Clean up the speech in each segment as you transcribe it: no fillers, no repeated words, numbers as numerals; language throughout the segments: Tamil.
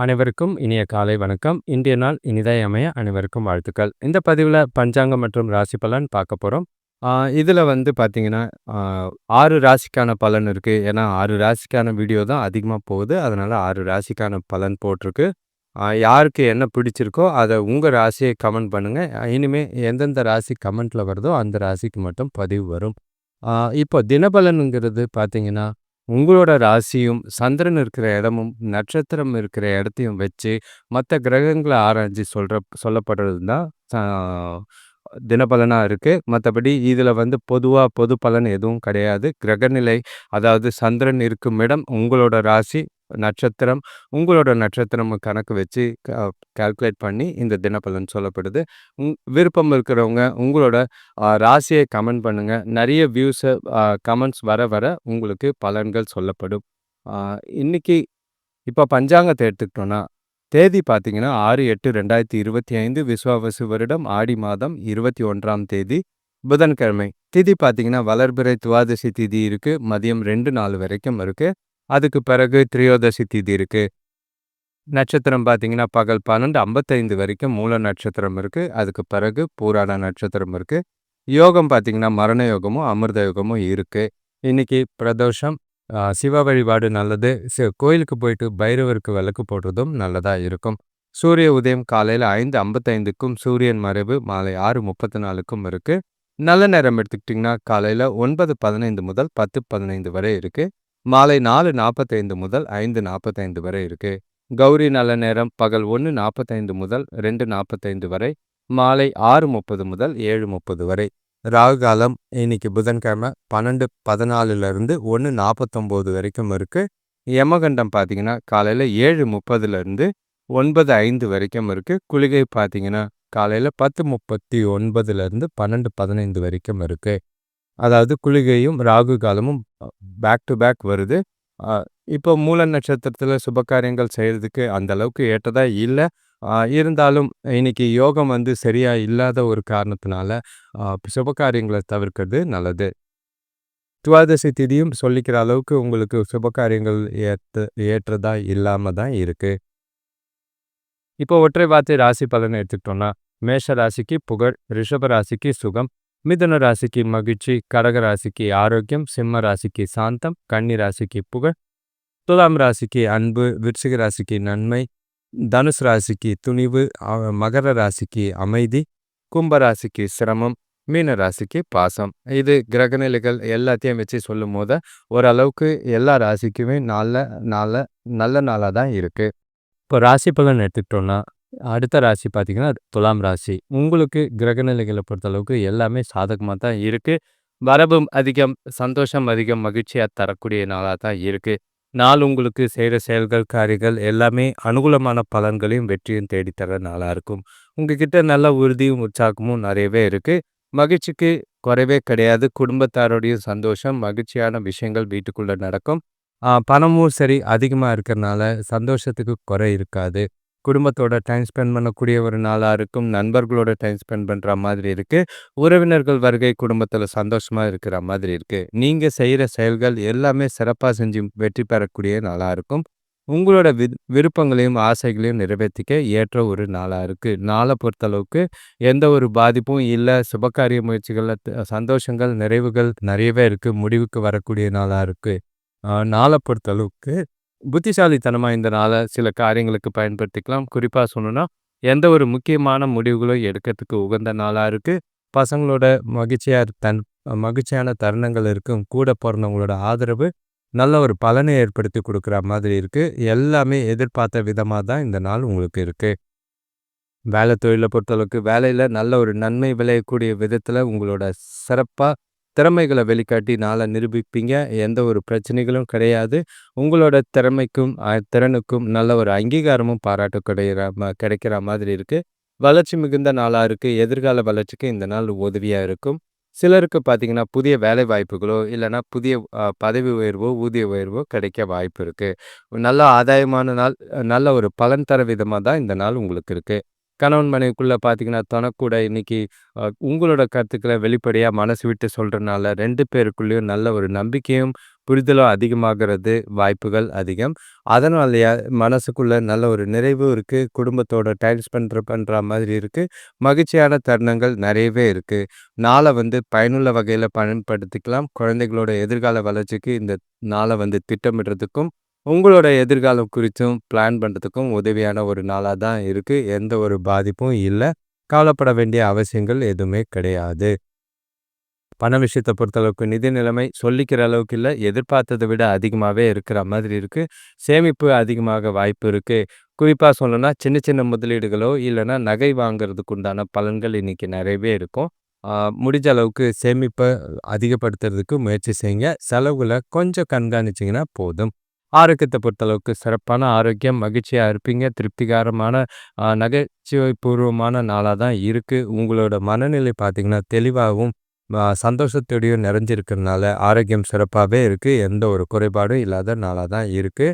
அனைவருக்கும் இனிய காலை வணக்கம். இன்றைய நாள் இனிதாய் அமைய அனைவருக்கும் வாழ்த்துக்கள். இந்த பதிவுல பஞ்சாங்கம் மற்றும் ராசி பலன் பார்க்க போறோம். ஆ இதுல பார்த்தீங்கன்னா, ஆ 6 ராசிக்கான பலன் இருக்கு. ஏன்னா 6 ராசிக்கான வீடியோ தான் அதிகமா போகுது. அதனால 6 ராசிக்கான பலன் போட்டிருக்கு. யாருக்கு என்ன பிடிச்சிருக்கோ அத உங்க ராசிய கமெண்ட் பண்ணுங்க. இனிமே எந்தெந்த ராசி கமெண்ட்ல வருதோ அந்த ராசிக்கு மட்டும் பதிவு வரும். ஆ இப்போ தினபலனுங்கிறது பார்த்தீங்கன்னா, உங்களோட ராசியும், சந்திரன் இருக்கிற இடமும், நட்சத்திரம் இருக்கிற இடத்தையும் வச்சு, மத்த கிரகங்கள ஆராய்ஞ்சு சொல்லப்படுறது தான் ச தினபலனா இருக்கு. மத்தபடி இதில பொதுவா பொது பலன் எதுவும் கிடையாது. கிரகநிலை, அதாவது சந்திரன் இருக்கும் இடம், உங்களோட ராசி, நட்சத்திரம், உங்களோட நட்சத்திரம் கணக்கு வச்சு கால்குலேட் பண்ணி இந்த தினபலன் சொல்லப்படுது. விருப்பம் இருக்கிறவங்க உங்களோட ராசியை கமெண்ட் பண்ணுங்க. நிறைய கமெண்ட்ஸ் வர வர உங்களுக்கு பலன்கள் சொல்லப்படும். அ இன்னைக்கு இப்போ பஞ்சாங்கத்தை எடுத்துக்கிட்டோம்னா, தேதி பார்த்தீங்கன்னா 6/8/2025 விஸ்வாவசு வருடம் ஆடி மாதம் 21ஆம் தேதி புதன்கிழமை. திதி பார்த்தீங்கன்னா வளர்பிறை துவாதசி திதி இருக்கு. மதியம் 2:04 வரைக்கும் இருக்கு. அதுக்கு பிறகு திரையோதசி திதி இருக்கு. நட்சத்திரம் பார்த்தீங்கன்னா பகல் 12:55 வரைக்கும் மூல நட்சத்திரம் இருக்கு. அதுக்கு பிறகு பூராட நட்சத்திரம் இருக்கு. யோகம் பார்த்தீங்கன்னா மரண யோகமும் அமிர்த யோகமும் இருக்கு. இன்னைக்கு பிரதோஷம். சிவ வழிபாடு நல்லது. கோயிலுக்கு போயிட்டு பைரவருக்கு விளக்கு போடுறதும் நல்லதா இருக்கும். சூரிய உதயம் காலையில் 5:55க்கும் சூரியன் மறைவு மாலை 6:34க்கும் இருக்கு. நல்ல நேரம் எடுத்துக்கிட்டிங்கன்னா காலையில் 9:15 முதல் 10:15 வரை இருக்கு. மாலை 4:45 முதல் 5:45 வரை இருக்கு. கௌரி நல்ல நேரம் பகல் 1:45 முதல் 2:45 வரை, மாலை 6:30 முதல் 7:30 வரை. ராகு காலம் இன்னைக்கு புதன்கிழமை 12:14 1:49 வரைக்கும் இருக்கு. யமகண்டம் பார்த்தீங்கன்னா காலையில் 7:30 9:05 வரைக்கும் இருக்கு. குளிகை பார்த்தீங்கன்னா காலையில் 10:39 12:15 வரைக்கும் இருக்கு. அதாவது குளிகையும் ராகு காலமும் பேக் டு பேக் வருது. இப்போ மூல நட்சத்திரத்தில் சுபகாரியங்கள் செய்கிறதுக்கு அந்த அளவுக்கு ஏற்றதா இல்லை. இருந்தாலும் இன்னைக்கு யோகம் சரியா இல்லாத ஒரு காரணத்தினால சுபகாரியங்களை தவிர்க்கிறது நல்லது. துவாதசி திதியும் சொல்லிக்கிற அளவுக்கு உங்களுக்கு சுபகாரியங்கள் ஏற்றதா இல்லாம தான் இருக்கு. இப்போ ஒற்றை வார்த்தை ராசி பலனை எடுத்துக்கிட்டோம்னா, மேஷ ராசிக்கு புகழ், ரிஷப ராசிக்கு சுகம், மிதுன ராசிக்கு மகிழ்ச்சி, கடக ராசிக்கு ஆரோக்கியம், சிம்ம ராசிக்கு சாந்தம், கன்னி ராசிக்கு புகழ், துலாம் ராசிக்கு அன்பு, விருச்சிக ராசிக்கு நன்மை, தனுசு ராசிக்கு துணிவு, மகர ராசிக்கு அமைதி, கும்ப ராசிக்கு சிரமம், மீன ராசிக்கு பாசம். இது கிரகநிலைகள் எல்லாத்தையும் வச்சு சொல்லும் போது ஓரளவுக்கு எல்லா ராசிக்குமே நல்ல நாளாக தான் இருக்கு. இப்போ ராசி பலன் எடுத்துக்கிட்டோம்னா, அடுத்த ராசி பார்த்தீங்கன்னா துலாம் ராசி. உங்களுக்கு கிரகநிலைகளை பொறுத்தளவுக்கு எல்லாமே சாதகமாக தான் இருக்கு. வரவும் அதிகம், சந்தோஷம் அதிகம், மகிழ்ச்சியாக தரக்கூடிய நாளாக தான் இருக்கு. நாள் உங்களுக்கு செய்கிற செயல்கள், காரியங்கள் எல்லாமே அனுகூலமான பலன்களையும் வெற்றியும் தேடித்தர நாளாக இருக்கும். உங்ககிட்ட நல்ல உறுதியும் உற்சாகமும் நிறையவே இருக்கு. மகிழ்ச்சிக்கு குறைவே கிடையாது. குடும்பத்தாரோடையும் சந்தோஷம், மகிழ்ச்சியான விஷயங்கள் வீட்டுக்குள்ளே நடக்கும். பணமும் சரி அதிகமாக இருக்கிறனால சந்தோஷத்துக்கு குறை இருக்காது. குடும்பத்தோட டைம் ஸ்பெண்ட் பண்ணக்கூடிய ஒரு நாளாக இருக்கும். நண்பர்களோட டைம் ஸ்பெண்ட் பண்ணுற மாதிரி இருக்குது. உறவினர்கள் வருகை குடும்பத்தில் சந்தோஷமாக இருக்கிற மாதிரி இருக்குது. நீங்கள் செய்கிற செயல்கள் எல்லாமே சிறப்பாக செஞ்சு வெற்றி பெறக்கூடிய நாளாக இருக்கும். உங்களோட விருப்பங்களையும் ஆசைகளையும் நிறைவேற்றிக்க ஏற்ற ஒரு நாளாக இருக்குது. நாளை பொறுத்தளவுக்கு எந்த ஒரு பாதிப்பும் இல்லை. சுபகாரிய முயற்சிகளில் சந்தோஷங்கள், நிறைவுகள் நிறையவே இருக்குது. முடிவுக்கு வரக்கூடிய நாளாக இருக்குது. நாளை பொறுத்தளவுக்கு புத்திசாலித்தனமாக இந்த நாளை சில காரியங்களுக்கு பயன்படுத்திக்கலாம். குறிப்பாக சொல்லணும்னா எந்த ஒரு முக்கியமான முடிவுகளும் எடுக்கிறதுக்கு உகந்த நாளாக இருக்குது. பசங்களோட மகிழ்ச்சியான தருணங்கள் இருக்கும். கூட பிறந்தவங்களோட ஆதரவு நல்ல ஒரு பலனை ஏற்படுத்தி கொடுக்குற மாதிரி இருக்குது. எல்லாமே எதிர்பார்த்த விதமாக தான் இந்த நாள் உங்களுக்கு இருக்குது. வேலை தொழிலை பொறுத்தளவுக்கு வேலையில் நல்ல ஒரு நன்மை விளையக்கூடிய விதத்தில் உங்களோட சிறப்பாக திறமைகளை வெளிக்காட்டி நாளை நிரூபிப்பீங்க. எந்த ஒரு பிரச்சனைகளும் கிடையாது. உங்களோட திறமைக்கும் திறனுக்கும் நல்ல ஒரு அங்கீகாரமும் பாராட்டு கிடைக்கிற மாதிரி இருக்குது. வளர்ச்சி மிகுந்த நாளாக இருக்குது. எதிர்கால வளர்ச்சிக்கு இந்த நாள் உதவியாக இருக்கும். சிலருக்கு பார்த்தீங்கன்னா புதிய வேலை வாய்ப்புகளோ இல்லைனா புதிய பதவி உயர்வோ ஊதிய உயர்வோ கிடைக்க வாய்ப்பு இருக்குது. நல்ல ஆதாயமான நாள், நல்ல ஒரு பலன் தர விதமாக தான் இந்த நாள் உங்களுக்கு இருக்குது. கணவன் மனைவிக்குள்ளே பார்த்தீங்கன்னா தனக்கூட இன்னைக்கு உங்களோட கருத்துக்களை வெளிப்படையாக மனசு விட்டு சொல்கிறனால 2 பேருக்குள்ளேயும் நல்ல ஒரு நம்பிக்கையும் புரிதலும் அதிகமாகிறது வாய்ப்புகள் அதிகம். அதனாலயே மனசுக்குள்ள நல்ல ஒரு நிறைவும் இருக்கு. குடும்பத்தோட டைம் பண்ற மாதிரி இருக்கு. மகிழ்ச்சியான தருணங்கள் நிறையவே இருக்கு. நாள பயனுள்ள வகையில பயன்படுத்திக்கலாம். குழந்தைகளோட எதிர்கால வளர்ச்சிக்கு இந்த நாள திட்டமிடுறதுக்கும், உங்களோட எதிர்காலம் குறித்தும் பிளான் பண்றதுக்கும் உதவியான ஒரு நாளா தான் இருக்கு. எந்த ஒரு பாதிப்பும் இல்ல. கவலைப்பட வேண்டிய அவசியங்கள் எதுவுமே கிடையாது. பண விஷயத்த பொறுத்தளவுக்கு நிதி நிலைமை சொல்லிக்கிற அளவுக்கு இல்ல. எதிர்பார்த்தத விட அதிகமாவே இருக்கிற மாதிரி இருக்கு. சேமிப்பு அதிகமாக வாய்ப்பு இருக்கு. குறிப்பா சொல்லணும்னா, சின்ன சின்ன முதலீடுகளோ, இல்லன்னா நகை வாங்குறதுக்கு உண்டான பலன்கள் இன்னைக்கு நிறையவே இருக்கும். ஆ முடிஞ்ச அளவுக்கு சேமிப்ப அதிகப்படுத்துறதுக்கு முயற்சி செய்யுங்க. செலவுகள கொஞ்சம் கண்காணிச்சீங்கன்னா போதும். ஆரோக்கியத்த பொறுத்தளவுக்கு சிறப்பான ஆரோக்கியம், மகிழ்ச்சியா இருப்பீங்க. திருப்திகரமான நகைச்சுவை பூர்வமான நாளா தான் இருக்கு. உங்களோட மனநிலை பார்த்தீங்கன்னா, தெளிவாவும் சந்தோஷத்தோடையும் நிறைஞ்சிருக்கிறதுனால ஆரோக்கியம் சிறப்பாவே இருக்கு. எந்த ஒரு குறைபாடும் இல்லாத நாளா தான் இருக்கு.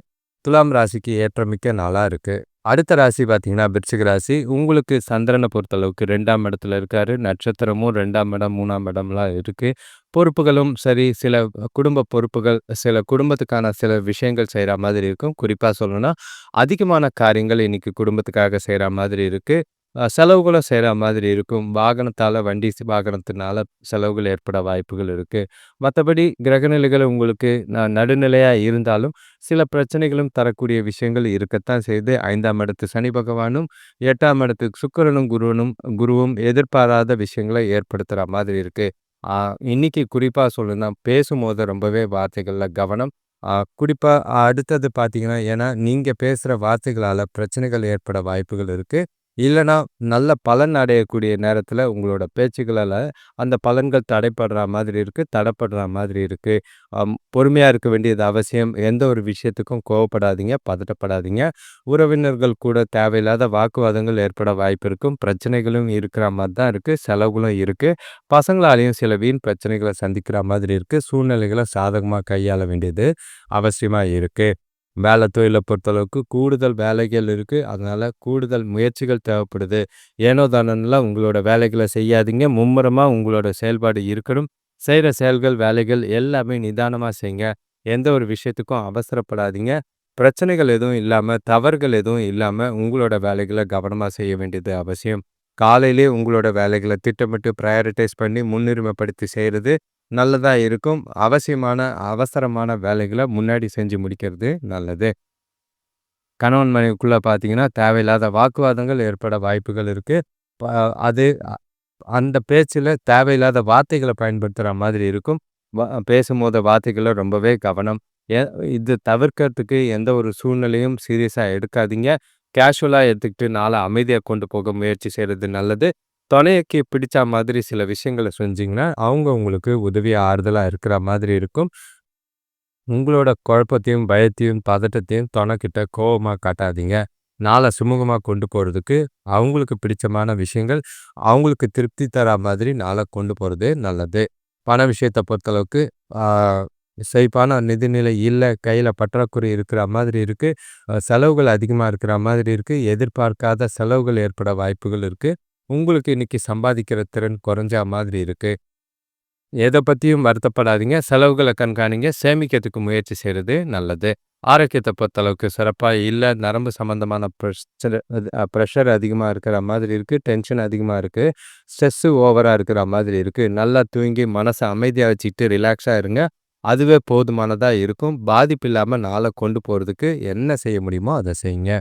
துலாம் ராசிக்கு ஏற்றமிக்க நாளா இருக்கு. அடுத்த ராசி பார்த்தீங்கன்னா, விருச்சிக ராசி. உங்களுக்கு சந்திரன பொறுத்தளவுக்கு 2ஆம் இடத்துல இருக்காரு. நட்சத்திரமும் 2ஆம் இடம், 3ஆம் இடம்லாம் இருக்கு. பொறுப்புகளும் சரி, சில குடும்ப பொறுப்புகள், சில குடும்பத்துக்கான சில விஷயங்கள் செய்ற மாதிரி இருக்கும். குறிப்பா சொல்லணும்னா, அதிகமான காரியங்கள் இன்னைக்கு குடும்பத்துக்காக செய்ற மாதிரி இருக்கு. செலவுகளும் செய்ற மாதிரி இருக்கும். வாகனத்தால வாகனத்தினால செலவுகள் ஏற்பட வாய்ப்புகள் இருக்கு. மத்தபடி கிரகநிலைகள் உங்களுக்கு நடுநிலையா இருந்தாலும், சில பிரச்சனைகளும் தரக்கூடிய விஷயங்கள் இருக்கத்தான் செய்யுது. 5ஆம் இடத்து சனி பகவானும், 8ஆம் இடத்துக்கு சுக்கிரனும், குருவும் எதிர்பாராத விஷயங்கள ஏற்படுத்துற மாதிரி இருக்கு. ஆ இன்னைக்கு குறிப்பா சொல்லணும்னா, பேசும்போது ரொம்பவே வார்த்தைகள்ல கவனம். குறிப்பா அடுத்தது பார்த்தீங்கன்னா, ஏன்னா நீங்க பேசுற வார்த்தைகளால பிரச்சனைகள் ஏற்பட வாய்ப்புகள் இருக்கு. இல்லன்னா, நல்ல பலன் அடையக்கூடிய நேரத்தில உங்களோட பேச்சுக்களால அந்த பலன்கள் தடைப்படுற மாதிரி இருக்கு, தடப்படுற மாதிரி இருக்கு. பொறுமையா இருக்க வேண்டியது அவசியம். எந்த ஒரு விஷயத்துக்கும் கோவப்படாதீங்க, பதட்டப்படாதீங்க. உறவினர்கள் கூட தேவையில்லாத வாக்குவாதங்கள் ஏற்பட வாய்ப்பு இருக்கும். பிரச்சனைகளும் இருக்கிற மாரி தான் இருக்கு. செலவுகளும் இருக்கு. பசங்களாலேயும் சில வீண் பிரச்சனைகள சந்திக்கிற மாதிரி இருக்கு. சூழ்நிலைகள சாதகமா கையாள வேண்டியது அவசியமா இருக்கு. வேலை தொழில பொறுத்தளவுக்கு கூடுதல் வேலைகள் இருக்கு. அதனால கூடுதல் முயற்சிகள் தேவைப்படுது. ஏனோ தானோன்னுலாம் உங்களோட வேலைகள செய்யாதீங்க. மும்முரமா உங்களோட செயல்பாடு இருக்கணும். செய்ற செயல்கள், வேலைகள் எல்லாமே நிதானமா செய்யுங்க. எந்த ஒரு விஷயத்துக்கும் அவசரப்படாதீங்க. பிரச்சனைகள் எதுவும் இல்லாம, தவறுகள் எதுவும் இல்லாம உங்களோட வேலைகள கவனமா செய்ய வேண்டியது அவசியம். காலையிலேயே உங்களோட வேலைகள திட்டமிட்டு பிரையாரிடைஸ் பண்ணி முன்னுரிமைப்படுத்தி செய்றது நல்லதா இருக்கும். அவசரமான வேலைகள முன்னாடி செஞ்சு முடிக்கிறது நல்லது. கணவன் மனைவிக்குள்ள பார்த்தீங்கன்னா, தேவையில்லாத வாக்குவாதங்கள் ஏற்பட வாய்ப்புகள் இருக்கு. ப அது அந்த பேச்சுல தேவையில்லாத வார்த்தைகள பயன்படுத்துற மாதிரி இருக்கும். வ பேசும்போது வார்த்தைகள்ல ரொம்பவே கவனம். எ இது தவிர்க்கிறதுக்கு எந்த ஒரு சூழ்நிலையும் சீரியஸா எடுக்காதீங்க. கேஷுவலா எடுத்துக்கிட்டு நாள அமைதியா கொண்டு போக முயற்சி செய்றது நல்லது. துணைக்கு பிடிச்ச மாதிரி சில விஷயங்கள செஞ்சீங்கன்னா, அவங்க உங்களுக்கு உதவியா, ஆறுதலா இருக்கிற மாதிரி இருக்கும். உங்களோட குழப்பத்தையும், பயத்தையும், பதட்டத்தையும் தொணக்கிட்ட கோவமா காட்டாதீங்க. நாள சுமூகமா கொண்டு போறதுக்கு, அவங்களுக்கு பிடிச்சமான விஷயங்கள், அவங்களுக்கு திருப்தி தரா மாதிரி நாள கொண்டு போறது நல்லது. பண விஷயத்த பொறுத்தளவுக்கு, ஆ செழிப்பான நிதிநிலை இல்ல. கையில பற்றாக்குறை இருக்கிற மாதிரி இருக்கு. செலவுகள் அதிகமா இருக்கிற மாதிரி இருக்கு. எதிர்பார்க்காத செலவுகள் ஏற்பட வாய்ப்புகள் இருக்கு. உங்களுக்கு இன்னைக்கு சம்பாதிக்கிற திறன் குறைஞ்ச மாதிரி இருக்கு. எத பத்தியும் வருத்தப்படாதீங்க. செலவுகள கண்காணிங்க. சேமிக்கிறதுக்கு முயற்சி செய்றது நல்லது. ஆரோக்கியத்த பொறுத்தளவுக்கு சிறப்பா இல்ல. நரம்பு சம்பந்தமான பிரஷர் அதிகமா இருக்கிற மாதிரி இருக்கு. டென்ஷன் அதிகமா இருக்கு. ஸ்ட்ரெஸ் ஓவரா இருக்கிற மாதிரி இருக்கு. நல்லா தூங்கி மனச அமைதியா வச்சுக்கிட்டு ரிலாக்ஸா இருங்க. அதுவே போதுமானதா இருக்கும். பாதிப்பு இல்லாம நாள கொண்டு போறதுக்கு என்ன செய்ய முடியுமோ அத செய்யுங்க.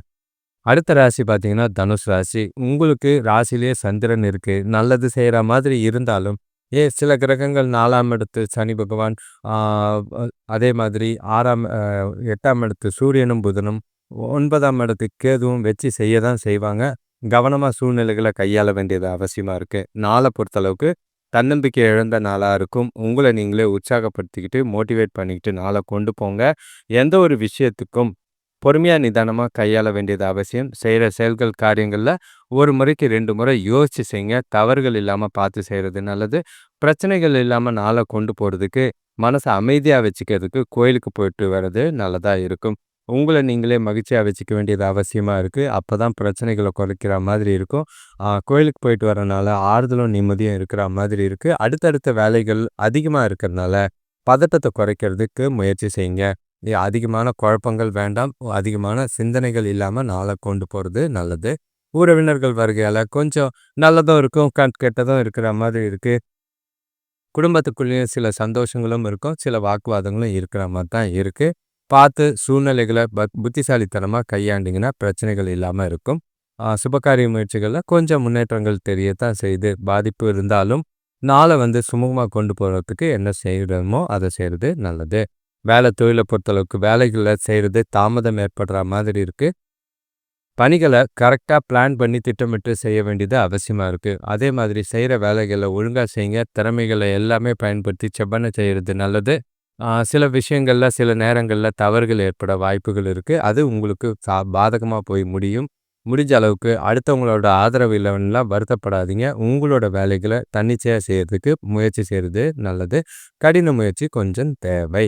அடுத்த ராசி பார்த்தீங்கன்னா, தனுஷ் ராசி. உங்களுக்கு ராசியிலேயே சந்திரன் இருக்கு. நல்லது செய்ற மாதிரி இருந்தாலும், சில கிரகங்கள் 4ஆம் இடத்து சனி பகவான், ஆ அ அதே மாதிரி 8ஆம் இடத்து சூரியனும், புதனும், 9ஆம் இடத்து கேதுவும் வச்சு செய்ய தான் செய்வாங்க. கவனமா சூழ்நிலைகள கையாள வேண்டியது அவசியமா இருக்கு. நாள பொறுத்தளவுக்கு தன்னம்பிக்கை இழந்த நாளா இருக்கும். உங்கள நீங்களே உற்சாகப்படுத்திக்கிட்டு, மோட்டிவேட் பண்ணிக்கிட்டு நாள கொண்டு போங்க. எந்த ஒரு விஷயத்துக்கும் பொறுமையா, நிதானமா கையாள வேண்டியது அவசியம். செய்ற செயல்கள், காரியங்கள்ல ஒரு முறைக்கு 2 முறை யோசிச்சு செய்யுங்க. தவறுகள் இல்லாம பார்த்து செய்றது நல்லது. பிரச்சனைகள் இல்லாம நாள கொண்டு போறதுக்கு, மனச அமைதியா வச்சுக்கிறதுக்கு கோயிலுக்கு போயிட்டு வர்றது நல்லதா இருக்கும். உங்கள நீங்களே மகிழ்ச்சியா வச்சுக்க வேண்டியது அவசியமா இருக்கு. அப்பதான் பிரச்சனைகள குறைக்கிற மாதிரி இருக்கும். கோயிலுக்கு போயிட்டு வரனால ஆறுதலும், நிம்மதியும் இருக்கிற மாதிரி இருக்கு. அடுத்தடுத்த வேலைகள் அதிகமா இருக்கிறனால பதட்டத்தை குறைக்கிறதுக்கு முயற்சி செய்யுங்க. அதிகமான குழப்பங்கள் வேண்டாம். அதிகமான சிந்தனைகள் இல்லாமல் நாளை கொண்டு போகிறது நல்லது. உறவினர்கள் வருகையால் கொஞ்சம் நல்லதும் இருக்கும், கெட்டதும் இருக்கிற மாதிரி இருக்குது. குடும்பத்துக்குள்ளேயும் சில சந்தோஷங்களும் இருக்கும், சில வாக்குவாதங்களும் இருக்கிற மாதிரி தான் இருக்குது. பார்த்து சூழ்நிலைகளை புத்திசாலித்தனமாக கையாண்டிங்கன்னா பிரச்சனைகள் இல்லாமல் இருக்கும். சுபகாரிய முயற்சிகளில் கொஞ்சம் முன்னேற்றங்கள் தெரியத்தான் செய்து, பாதிப்பு இருந்தாலும் நாளை சுமூகமாக கொண்டு போகிறதுக்கு என்ன செய்கிறோமோ அதை செய்கிறது நல்லது. வேலை தொழிலை பொறுத்தளவுக்கு வேலைகளை செய்கிறது தாமதம் ஏற்படுற மாதிரி இருக்குது. பணிகளை கரெக்டாக பிளான் பண்ணி திட்டமிட்டு செய்ய வேண்டியது அவசியமாக இருக்குது. அதே மாதிரி செய்கிற வேலைகளை ஒழுங்காக செய்யுங்க. திறமைகளை எல்லாமே பயன்படுத்தி செவ்வன செய்கிறது நல்லது. சில விஷயங்களில் சில நேரங்களில் தவறுகள் ஏற்பட வாய்ப்புகள் இருக்குது. அது உங்களுக்கு பாதகமாக போய் முடியும். முடிஞ்ச அளவுக்கு அடுத்தவங்களோட ஆதரவு இல்லைன்னா வருத்தப்படாதீங்க. உங்களோட வேலைகளை தன்னிச்சையாக செய்கிறதுக்கு முயற்சி செய்கிறது நல்லது. கடின முயற்சி கொஞ்சம் தேவை.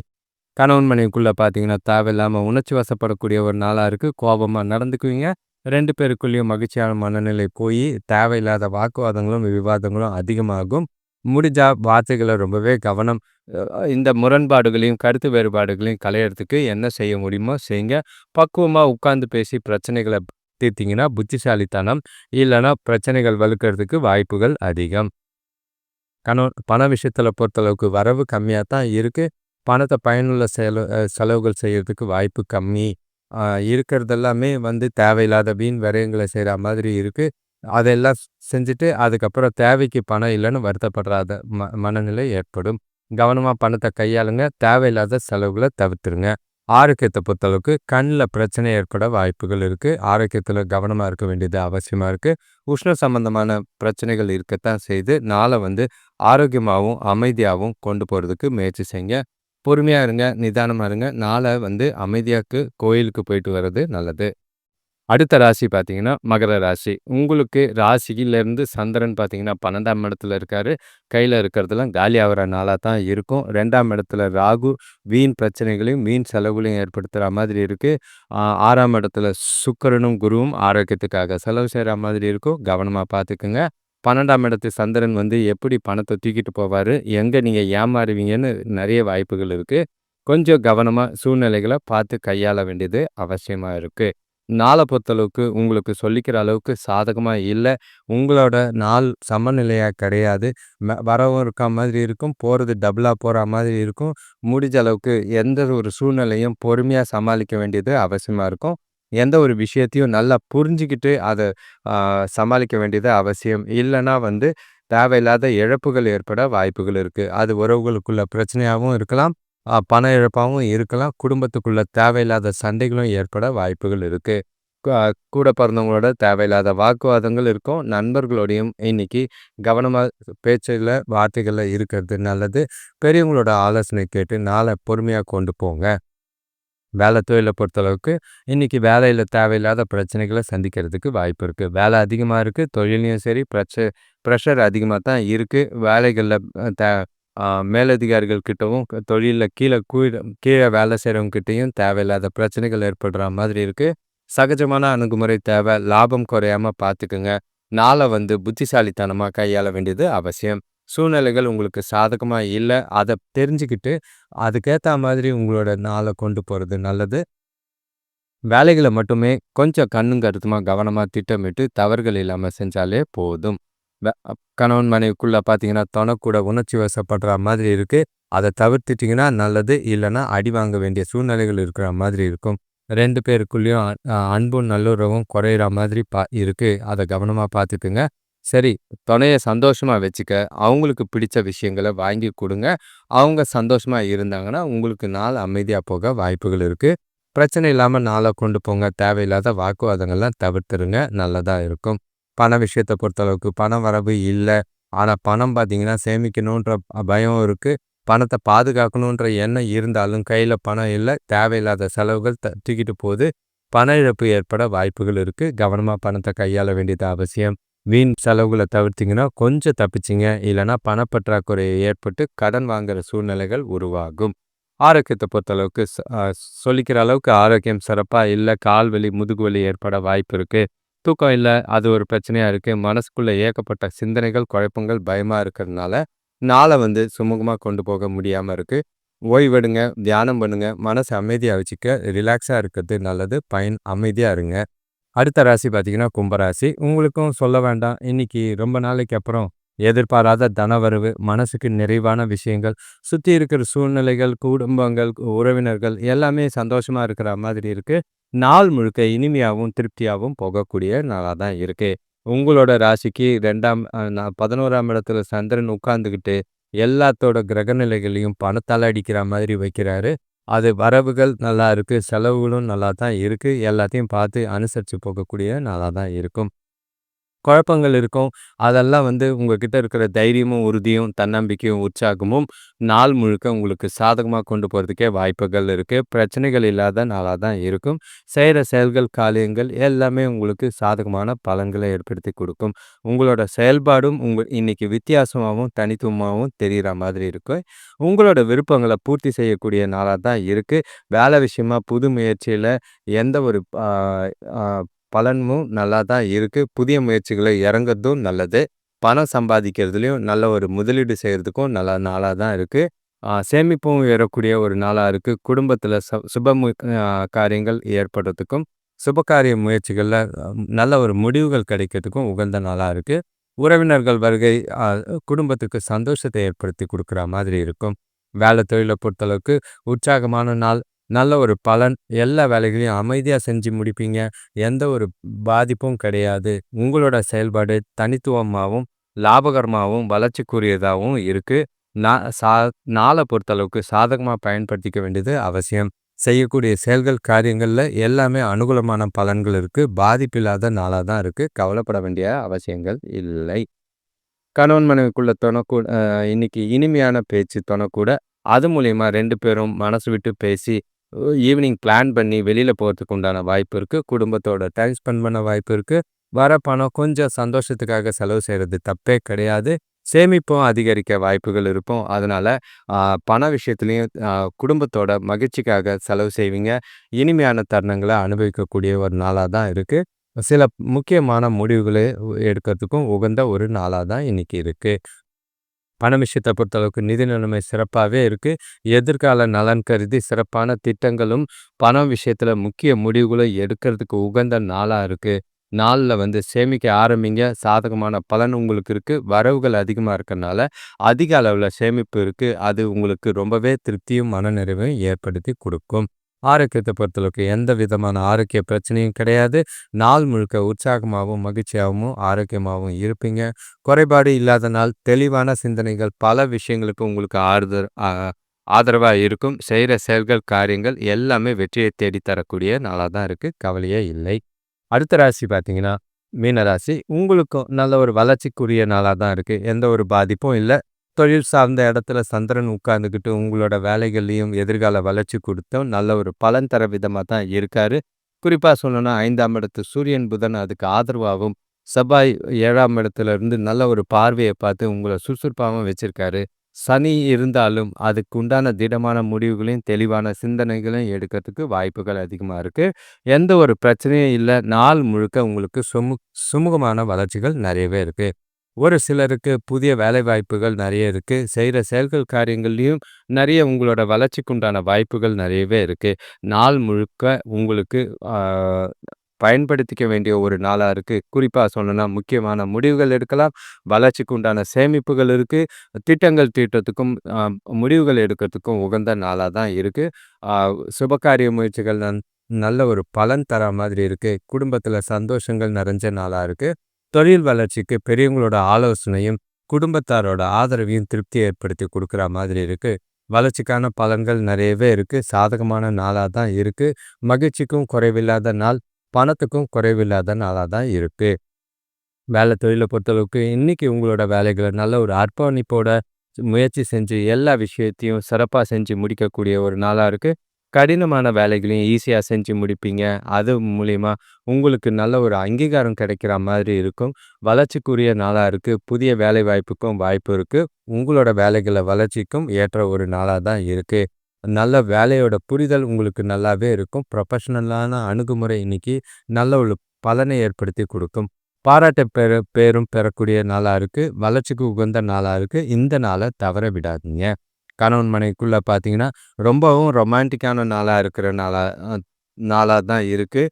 கணவன் மனைவிக்குள்ளே பார்த்தீங்கன்னா தேவையில்லாமல் உணர்ச்சி வசப்படக்கூடிய ஒரு நாளாக இருக்குது. கோபமாக நடந்துக்குவீங்க. 2 பேருக்குள்ளேயும் மகிழ்ச்சியான மனநிலை போய் தேவையில்லாத வாக்குவாதங்களும் விவாதங்களும் அதிகமாகும். முடிஞ்சால் வார்த்தைகளை ரொம்பவே கவனம். இந்த முரண்பாடுகளையும் கருத்து வேறுபாடுகளையும் களையிறதுக்கு என்ன செய்ய முடியுமோ செய்யுங்க. பக்குவமாக உட்கார்ந்து பேசி பிரச்சனைகளை தீர்த்தீங்கன்னா புத்திசாலித்தனம். இல்லைன்னா பிரச்சனைகள் வலுக்கிறதுக்கு வாய்ப்புகள் அதிகம். பண விஷயத்தில் பொறுத்தளவுக்கு வரவு கம்மியாக தான் இருக்குது. பணத்தை பயனுள்ள செலவுகள் செய்கிறதுக்கு வாய்ப்பு கம்மி. இருக்கிறதெல்லாமே தேவையில்லாத வீண் விரயங்களை செய்கிற மாதிரி இருக்குது. அதெல்லாம் செஞ்சுட்டு அதுக்கப்புறம் தேவைக்கு பணம் இல்லைன்னு வருத்தப்படுறாத மனநிலை ஏற்படும். கவனமாக பணத்தை கையாளுங்க. தேவையில்லாத செலவுகளை தவிர்த்துருங்க. ஆரோக்கியத்தை பொறுத்தளவுக்கு கண்ணில் பிரச்சனை ஏற்பட வாய்ப்புகள் இருக்குது. ஆரோக்கியத்தில் கவனமாக இருக்க வேண்டியது அவசியமாக இருக்குது. உஷ்ண சம்பந்தமான பிரச்சனைகள் இருக்கத்தான் செய்து நாளை ஆரோக்கியமாகவும் அமைதியாகவும் கொண்டு போகிறதுக்கு முயற்சி செய்யுங்க. பொறுமையாக இருங்க, நிதானமாக இருங்க. நாளை அமைதியாக்கு கோயிலுக்கு போயிட்டு வர்றது நல்லது. அடுத்த ராசி பார்த்தீங்கன்னா மகர ராசி. உங்களுக்கு ராசியிலேருந்து சந்திரன் பார்த்தீங்கன்னா 12ஆம் இடத்துல இருக்கார். கையில் இருக்கிறதெல்லாம் காலி ஆகிற நாளாக தான் இருக்கும். 2ஆம் இடத்துல ராகு வீண் பிரச்சனைகளையும் வீண் செலவுகளையும் ஏற்படுத்துகிற மாதிரி இருக்குது. 6ஆம் இடத்துல சுக்கிரனும் குருவும் ஆரோக்கியத்துக்காக செலவு செய்கிற மாதிரி இருக்கும். கவனமாக பார்த்துக்குங்க. 12ஆம் இடத்து சந்திரன் எப்படி பணத்தை தூக்கிட்டு போவார், எங்கே நீங்கள் ஏமாறுவீங்கன்னு நிறைய வாய்ப்புகள் இருக்குது. கொஞ்சம் கவனமாக சூழ்நிலைகளை பார்த்து கையாள வேண்டியது அவசியமாக இருக்குது. நாளை பொறுத்தளவுக்கு உங்களுக்கு சொல்லிக்கிற அளவுக்கு சாதகமாக இல்லை. உங்களோட நாள் சமநிலையாக கிடையாது. வரவும் இருக்க மாதிரி இருக்கும், போகிறது டபுளாக போகிற மாதிரி இருக்கும். முடிஞ்ச அளவுக்கு எந்த ஒரு சூழ்நிலையும் பொறுமையாக சமாளிக்க வேண்டியது அவசியமாக இருக்கும். எந்த ஒரு விஷயத்தையும் நல்லா புரிஞ்சுக்கிட்டு அதை சமாளிக்க வேண்டியது அவசியம். இல்லைன்னா தேவையில்லாத இழப்புகள் ஏற்பட வாய்ப்புகள் இருக்குது. அது உறவுகளுக்குள்ள பிரச்சனையாகவும் இருக்கலாம், பண இழப்பாகவும் இருக்கலாம். குடும்பத்துக்குள்ள தேவையில்லாத சண்டைகளும் ஏற்பட வாய்ப்புகள் இருக்குது. கூட பிறந்தவங்களோட தேவையில்லாத வாக்குவாதங்கள் இருக்கும். நண்பர்களோடையும் இன்னைக்கு கவனமாக பேச்சில் வார்த்தைகளில் இருக்கிறது நல்லது. பெரியவங்களோட ஆலோசனை கேட்டு நாளை பொறுமையாக கொண்டு போங்க. வேலை தொழிலை பொறுத்தளவுக்கு இன்றைக்கி வேலையில் தேவையில்லாத பிரச்சனைகளை சந்திக்கிறதுக்கு வாய்ப்பு இருக்குது. வேலை அதிகமாக இருக்குது, தொழிலையும் சரி ப்ரெஷர் அதிகமாக தான் இருக்குது. வேலைகளில் மேலதிகாரிகள் கிட்டவும் தொழிலில் கீழே வேலை செய்கிறவங்ககிட்டையும் தேவையில்லாத பிரச்சனைகள் ஏற்படுற மாதிரி இருக்குது. சகஜமான அணுகுமுறை தேவை. லாபம் குறையாமல் பார்த்துக்குங்க. நாளை புத்திசாலித்தனமாக கையாள வேண்டியது அவசியம். சூழ்நிலைகள் உங்களுக்கு சாதகமாக இல்லை, அதை தெரிஞ்சுக்கிட்டு அதுக்கேற்ற மாதிரி உங்களோட நாளை கொண்டு போகிறது நல்லது. வேலைகளை மட்டுமே கொஞ்சம் கண்ணும் கருத்துமாக கவனமாக திட்டமிட்டு தவறுகள் இல்லாமல் செஞ்சாலே போதும். கணவன் மனைவிக்குள்ளே பார்த்தீங்கன்னா தொணக்கூட உணர்ச்சி வசப்படுற மாதிரி இருக்குது. அதை தவிர்த்துட்டிங்கன்னா நல்லது. இல்லைன்னா அடி வாங்க வேண்டிய சூழ்நிலைகள் இருக்கிற மாதிரி இருக்கும். 2 பேருக்குள்ளேயும் அன்பும் நல்லுறவும் குறையிற மாதிரி இருக்குது. அதை கவனமாக பார்த்துக்குங்க. சரி, துணையை சந்தோஷமாக வச்சுக்க, அவங்களுக்கு பிடிச்ச விஷயங்களை வாங்கி கொடுங்க. அவங்க சந்தோஷமாக இருந்தாங்கன்னா உங்களுக்கு நாள் அமைதியாக போக வாய்ப்புகள் இருக்குது. பிரச்சனை இல்லாமல் நாளை கொண்டு போங்க. தேவையில்லாத வாக்குவாதங்கள்லாம் தவிர்த்துருங்க, நல்லதாக இருக்கும். பண விஷயத்தை பொறுத்தளவுக்கு பண வரவு இல்லை. ஆனால் பணம் பார்த்திங்கன்னா சேமிக்கணுன்ற பயம் இருக்குது. பணத்தை பாதுகாக்கணுன்ற எண்ணம் இருந்தாலும் கையில் பணம் இல்லை. தேவையில்லாத செலவுகள் தூக்கிட்டு போகுது. பண இழப்பு ஏற்பட வாய்ப்புகள் இருக்குது. கவனமாக பணத்தை கையாள வேண்டியது அவசியம். வீண் செலவுகளை தவிர்த்திங்கன்னா கொஞ்சம் தப்பிச்சிங்க. இல்லைனா பணப்பற்றாக்குறை ஏற்பட்டு கடன் வாங்குகிற சூழ்நிலைகள் உருவாகும். ஆரோக்கியத்தை பொறுத்தளவுக்கு சொல்லிக்கிற அளவுக்கு ஆரோக்கியம் சிறப்பாக இல்லை. கால் வலி, முதுகு வலி ஏற்பட வாய்ப்பு இருக்குது. தூக்கம் இல்லை, அது ஒரு பிரச்சனையாக இருக்குது. மனசுக்குள்ளே ஏகப்பட்ட சிந்தனைகள், குழப்பங்கள், பயமாக இருக்கிறதுனால நாளை சுமூகமாக கொண்டு போக முடியாமல் இருக்குது. ஓய்வெடுங்க, தியானம் பண்ணுங்க, மனச அமைதியா வச்சுக்க, ரிலாக்ஸா இருக்கிறது நல்லது. அமைதியா இருங்க. அடுத்த ராசி பார்த்தீங்கன்னா, கும்பராசி. உங்களுக்கும் சொல்ல வேண்டாம். இன்னைக்கு ரொம்ப நாளைக்கு அப்புறம் எதிர்பாராத தனவரவு, மனசுக்கு நிறைவான விஷயங்கள், சுத்தி இருக்கிற சூழ்நிலைகள், குடும்பங்கள், உறவினர்கள் எல்லாமே சந்தோஷமா இருக்கிற மாதிரி இருக்கு. நாள் முழுக்க இனிமையாவும், திருப்தியாவும் போகக்கூடிய நாளா தான் இருக்கு. உங்களோட ராசிக்கு 2ஆம் 11ஆம் இடத்துல சந்திரன் உட்கார்ந்துகிட்டு, எல்லாத்தோட கிரக நிலைகளையும் பணத்தால அடிக்கிற மாதிரி வைக்கிறாரு. அது வரவுகள் நல்லா இருக்கு. செலவுகளும் நல்லா தான் இருக்கு. எல்லாத்தையும் பார்த்து அனுசரிச்சு போகக்கூடிய நாளா தான் இருக்கும். குழப்பங்கள் இருக்கும். அதெல்லாம் உங்ககிட்ட இருக்கிற தைரியமும், உறுதியும், தன்னம்பிக்கையும், உற்சாகமும் நாள் முழுக்க உங்களுக்கு சாதகமா கொண்டு போறதுக்கே வாய்ப்புகள் இருக்கு. பிரச்சனைகள் இல்லாத நாளா தான் இருக்கும். செய்ற செயல்கள், காரியங்கள் எல்லாமே உங்களுக்கு சாதகமான பலன்களை ஏற்படுத்தி கொடுக்கும். உங்களோட செயல்பாடும் இன்னைக்கு வித்தியாசமாவும், தனித்துவமாவும் தெரியிற மாதிரி இருக்கு. உங்களோட விருப்பங்கள பூர்த்தி செய்யக்கூடிய நாளா தான் இருக்கு. வேலை விஷயமா புது முயற்சியில எந்த ஒரு ஆ ஆ பலனும் நல்லா தான் இருக்கு. புதிய முயற்சிகளை இறங்குறதும் நல்லது. பணம் சம்பாதிக்கிறதுலயும் நல்ல ஒரு முதலீடு செய்றதுக்கும் நல்ல நாளா தான் இருக்கு. சேமிப்பும் ஏறக்கூடிய ஒரு நாளா இருக்கு. குடும்பத்தில சுப காரியங்கள் ஏற்படுறதுக்கும், சுபகாரிய முயற்சிகள்ல நல்ல ஒரு முடிவுகள் கிடைக்கிறதுக்கும் உகந்த நாளா இருக்கு. உறவினர்கள் வருகை அ குடும்பத்துக்கு சந்தோஷத்தை ஏற்படுத்தி குடுக்குற மாதிரி இருக்கும். வேலை தொழில பொறுத்தளவுக்கு உற்சாகமான நாள். நல்ல ஒரு பலன். எல்லா வேலைகளையும் அமைதியா செஞ்சு முடிப்பீங்க. எந்த ஒரு பாதிப்பும் கிடையாது. உங்களோட செயல்பாடு தனித்துவமாவும், லாபகரமாவும், வளர்ச்சிக்குரியதாவும் இருக்கு. நா சா நாள பொறுத்தளவுக்கு சாதகமா பயன்படுத்திக்க வேண்டியது அவசியம். செய்யக்கூடிய செயல்கள், காரியங்கள்ல எல்லாமே அனுகூலமான பலன்கள் இருக்கு. பாதிப்பில்லாத நாளா தான் இருக்கு. கவலைப்பட வேண்டிய அவசியங்கள் இல்லை. கணவன் மனைவிக்குள்ள இன்னைக்கு இனிமையான பேச்சு தொணக்கூட, அது மூலியமா 2 பேரும் மனசு விட்டு பேசி, ஈவினிங் பிளான் பண்ணி வெளியில போறதுக்கு உண்டான வாய்ப்பு இருக்கு. குடும்பத்தோட டைம் ஸ்பெண்ட் பண்ண வாய்ப்பு இருக்கு. வர பணம் கொஞ்சம் சந்தோஷத்துக்காக செலவு செய்றது தப்பே கிடையாது. சேமிப்பும் அதிகரிக்க வாய்ப்புகள் இருக்கும். அதனால அ பண விஷயத்திலயும் குடும்பத்தோட மகிழ்ச்சிக்காக செலவு செய்வீங்க. இனிமையான தருணங்கள அனுபவிக்கக்கூடிய ஒரு நாளா தான் இருக்கு. சில முக்கியமான முடிவுகள எடுக்கிறதுக்கும் உகந்த ஒரு நாளா தான் இன்னைக்கு இருக்கு. பண விஷயத்த பொறுத்தளவுக்கு நிதி நிலைமை சிறப்பாவே இருக்கு. எதிர்கால நலன் கருதி சிறப்பான திட்டங்களும், பணம் விஷயத்துல முக்கிய முடிவுகளும் எடுக்கிறதுக்கு உகந்த நாளா இருக்கு. நாள்ல சேமிக்க ஆரம்பிங்க. சாதகமான பலன் உங்களுக்கு இருக்கு. வரவுகள் அதிகமா இருக்கறனால, அதிக அளவுல சேமிப்பு இருக்கு. அது உங்களுக்கு ரொம்பவே திருப்தியும், மனநிறைவையும் ஏற்படுத்தி குடுக்கும். ஆரோக்கியத்த பொறுத்தளவுக்கு எந்த விதமான ஆரோக்கிய பிரச்சனையும் கிடையாது. நாள் முழுக்க உற்சாகமாவும், மகிழ்ச்சியாவும், ஆரோக்கியமாவும் இருப்பீங்க. குறைபாடு இல்லாத நாள், தெளிவான சிந்தனைகள், பல விஷயங்களுக்கு உங்களுக்கு ஆதரவா இருக்கும். செய்ற செயல்கள், காரியங்கள் எல்லாமே வெற்றியை தேடி தரக்கூடிய நாளா தான் இருக்கு. கவலையே இல்லை. அடுத்த ராசி பார்த்தீங்கன்னா, மீன ராசி. உங்களுக்கும் நல்ல ஒரு வளர்ச்சிக்குரிய நாளா தான் இருக்கு. எந்த ஒரு பாதிப்பும் இல்ல. தொழில் சார்ந்த இடத்துல சந்திரன் உட்கார்ந்துகிட்டு உங்களோட வேலைகள்லயும் எதிர்கால வளர்ச்சி கொடுத்தும் நல்ல ஒரு பலன் தர விதமா தான் இருக்காரு. குறிப்பா சொல்லணும்னா 5ஆம் இடத்து சூரியன், புதன் அதுக்கு ஆதரவாகவும், செவ்வாய் 7ஆம் இடத்துல இருந்து நல்ல ஒரு பார்வைய பார்த்து உங்கள சுறுசுறுப்பாவும் வச்சிருக்காரு. சனி இருந்தாலும் அதுக்கு உண்டான திடமான முடிவுகளையும், தெளிவான சிந்தனைகளையும் எடுக்கிறதுக்கு வாய்ப்புகள் அதிகமா இருக்கு. எந்த ஒரு பிரச்சனையும் இல்ல. நாள் முழுக்க உங்களுக்கு சுமூகமான வளர்ச்சிகள் நிறையவே இருக்கு. ஒரு சிலருக்கு புதிய வேலைவாய்ப்புகள் நிறைய இருக்கு. செய்ற செயல்கள், காரியங்கள்லயும் நிறைய உங்களோட வளர்ச்சிக்கு உண்டான வாய்ப்புகள் நிறையவே இருக்கு. நாள் முழுக்க உங்களுக்கு ஆ பயன்படுத்திக்க வேண்டிய ஒரு நாளா இருக்கு. குறிப்பா சொல்லணும்னா, முக்கியமான முடிவுகள் எடுக்கலாம். வளர்ச்சிக்கு உண்டான சேமிப்புகள் இருக்கு. திட்டங்கள் தீட்டுறதுக்கும், முடிவுகள் எடுக்கிறதுக்கும் உகந்த நாளா தான் இருக்கு. ஆ சுபகாரிய முயற்சிகள் நல்ல ஒரு பலன் தர மாதிரி இருக்கு. குடும்பத்தில சந்தோஷங்கள் நிறைஞ்ச நாளா இருக்கு. தொழில் வளர்ச்சிக்கு பெரியவங்களோட ஆலோசனையும், குடும்பத்தாரோட ஆதரவையும் திருப்தி ஏற்படுத்தி குடுக்குற மாதிரி இருக்கு. வளர்ச்சிக்கான பலன்கள் நிறையவே இருக்கு. சாதகமான நாளா தான் இருக்கு. மகிழ்ச்சிக்கும் குறைவில்லாத நாள். பணத்துக்கும் குறைவில்லாத நாளா தான் இருக்கு. வேலை தொழில பொறுத்தளவுக்கு இன்னைக்கு உங்களோட வேலைகள நல்ல ஒரு அர்ப்பணிப்போட முயற்சி செஞ்சு எல்லா விஷயத்தையும் சிறப்பா செஞ்சு முடிக்கக்கூடிய ஒரு நாளா இருக்கு. கடினமான வேலைகளையும் ஈஸியா செஞ்சு முடிப்பீங்க. அது மூலியமா உங்களுக்கு நல்ல ஒரு அங்கீகாரம் கிடைக்கிற மாதிரி இருக்கும். வளர்ச்சிக்குரிய நாளா இருக்கு. புதிய வேலை வாய்ப்புக்கும் வாய்ப்பு இருக்கு. உங்களோட வேலைகள வளர்ச்சிக்கும் ஏற்ற ஒரு நாளா தான் இருக்கு. நல்ல வேலையோட புரிதல் உங்களுக்கு நல்லாவே இருக்கும். ப்ரொஃபஷனலான அணுகுமுறை இன்னைக்கு நல்ல ஒரு பலனை ஏற்படுத்தி குடுக்கும். பாராட்ட பேரும் பெறக்கூடிய நாளா இருக்கு. வளர்ச்சிக்கு உகந்த நாளா இருக்கு. இந்த நாள தவற விடாதீங்க. கணவன் மனைவிக்குள்ள பார்த்தீங்கன்னா, ரொம்பவும் ரொமான்டிக்கான நாளா இருக்கிற நாளா தான் இருக்கு.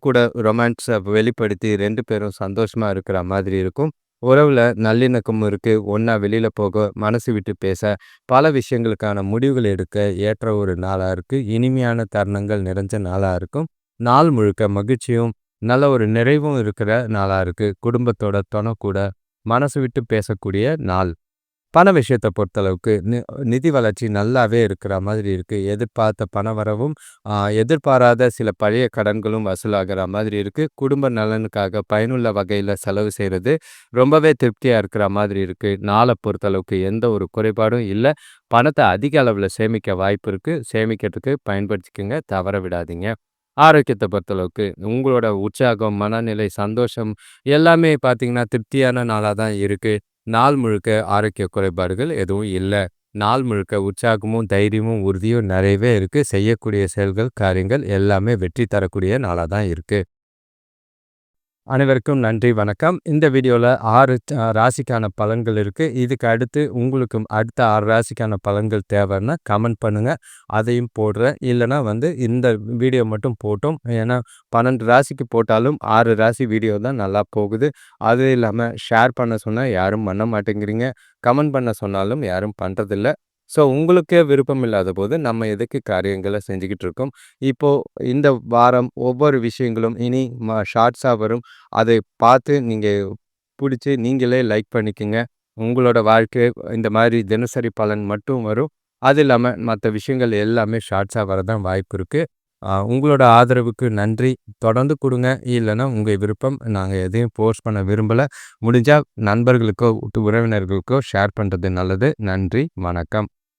கூட ரொமான்ஸ வெளிப்படுத்தி 2 பேரும் சந்தோஷமா இருக்கிற மாதிரி இருக்கும். உறவுல நல்லிணக்கம் இருக்கு. ஒண்ணா வெளியில போக, மனசு விட்டு பேச, பல விஷயங்களுக்கான முடிவுகள் எடுக்க ஏற்ற ஒரு நாளா இருக்கு. இனிமையான தருணங்கள் நிறைஞ்ச நாளா இருக்கும். நாள் முழுக்க மகிழ்ச்சியும், நல்ல ஒரு நிறைவும் இருக்கிற நாளா இருக்கு. குடும்பத்தோட கூட மனசு விட்டு பேசக்கூடிய நாள். பண விஷயத்த பொறுத்தளவுக்கு நிதி வளர்ச்சி நல்லாவே இருக்கிற மாதிரி இருக்கு. எதிர்பார்த்த பண வரவும், எதிர்பாராத சில பழைய கடன்களும் வசூலாகிற மாதிரி இருக்கு. குடும்ப நலனுக்காக பயனுள்ள வகையில செலவு செய்றது ரொம்பவே திருப்தியா இருக்கிற மாதிரி இருக்கு. நாள பொறுத்தளவுக்கு எந்த ஒரு குறைபாடும் இல்ல. பணத்த அதிக அளவுல சேமிக்க வாய்ப்பு இருக்கு. சேமிக்கிறதுக்கு பயன்படுத்திக்கங்க. தவற விடாதீங்க. ஆரோக்கியத்த பொறுத்தளவுக்கு உங்களோட உற்சாகம், மனநிலை, சந்தோஷம் எல்லாமே பார்த்தீங்கன்னா, திருப்தியான நாளா தான் இருக்கு. நாள் முழுக்க ஆரோக்கிய குறைபாடுகள் எதுவும் இல்ல. நாள் முழுக்க உற்சாகமும், தைரியமும், உறுதியும் நிறையவே இருக்கு. செய்யக்கூடிய செயல்கள், காரியங்கள் எல்லாமே வெற்றி தரக்கூடிய நாளா தான் இருக்கு. அனைவருக்கும் நன்றி, வணக்கம். இந்த வீடியோல 6 ராசிக்கான பலன்கள் இருக்கு. இதுக்கு அடுத்து உங்களுக்கு அடுத்த 6 ராசிக்கான பலன்கள் தேவைன்னா கமெண்ட் பண்ணுங்க. அதையும் போடுறேன். இல்லன்னா இந்த வீடியோ மட்டும் போட்டும். ஏன்னா 12 ராசிக்கு போட்டாலும் 6 ராசி வீடியோ தான் நல்லா போகுது. அது இல்லாம ஷேர் பண்ண சொன்னா யாரும் பண்ண மாட்டேங்கிறீங்க. கமெண்ட் பண்ண சொன்னாலும் யாரும் பண்றதில்ல. ஸோ உங்களுக்கே விருப்பம் இல்லாத போது நம்ம எதுக்கு காரியங்கள செஞ்சுக்கிட்டு இருக்கோம். இப்போ இந்த வாரம் ஒவ்வொரு விஷயங்களும் இனி ஷார்ட்ஸா வரும். அதை பார்த்து நீங்க புடிச்சு நீங்களே லைக் பண்ணிக்கங்க. உங்களோட வாழ்க்கை இந்த மாதிரி தினசரி பலன் மட்டும் வரும். அது இல்லாம மத்த விஷயங்கள் எல்லாமே ஷார்ட்ஸா வரதான் வாய்ப்பு இருக்கு. உங்களோட ஆதரவுக்கு நன்றி. தொடர்ந்து குடுங்க. இல்லன்னா உங்க விருப்பம். நாங்க எதையும் ஃபோர்ஸ் பண்ண விரும்பல. முடிஞ்சா நண்பர்களுக்கோ, உறவினர்களுக்கோ ஷேர் பண்றது நல்லது. நன்றி, வணக்கம்.